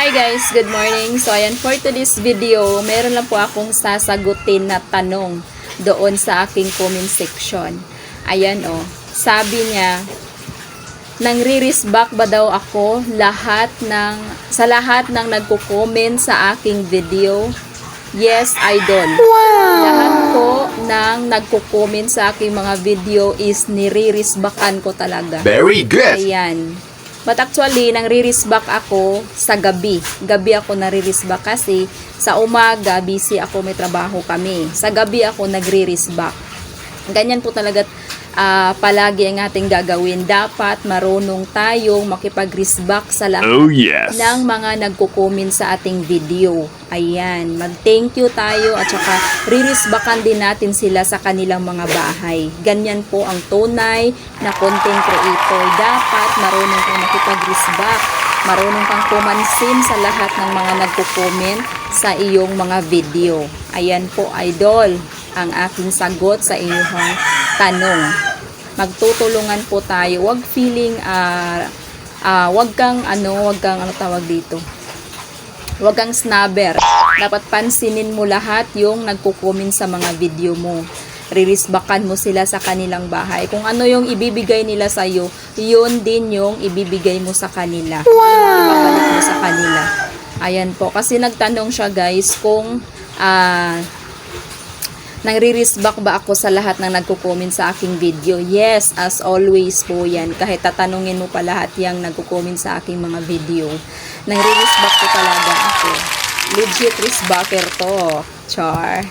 Hi guys, good morning. So ayan, for today's video, meron lang po akong sasagutin na tanong doon sa aking comment section. Ayan sabi niya, nangre-respect ba daw ako sa lahat ng nagko-comment sa aking video? Yes, idol. Wow! Lahat po ng nagko-comment sa aking mga video is nire-respectan ko talaga. Very good! Ayan. But actually, nangre-respect ako sa gabi. Gabi ako nare-respect kasi sa umaga, busy ako, may trabaho kami. Sa gabi ako nagre-respect. Ganyan po talaga palagi ang ating gagawin. Dapat marunong tayong makipag-respect sa lahat ng mga nagko-comment sa ating video. Ayan, mag-thank you tayo at saka re-respectan din natin sila sa kanilang mga bahay. Ganyan po ang tunay na content creator. Dapat marunong kang makipag-respect. Marunong kang pumansin sa lahat ng mga nagko-comment sa iyong mga video. Ayan po, idol, ang aking sagot sa iyong tanong. Magtutulungan po tayo. Huwag feeling huwag kang tawag dito. Huwag kang snobber. Dapat pansinin mo lahat yung nagko-comment sa mga video mo. Ririsbakan mo sila sa kanilang bahay. Kung ano yung ibibigay nila sa iyo, yun din yung ibibigay mo sa kanila. Ibabalik mo sa kanila. Ayan po. Kasi nagtanong siya guys kung nangre-respect ba ako sa lahat ng nagko-comment sa aking video? Yes, as always po yan. Kahit tatanungin mo pa lahat yung nagko-comment sa aking mga video. Nangre-respect ko talaga ako. Legit respecter to. Char.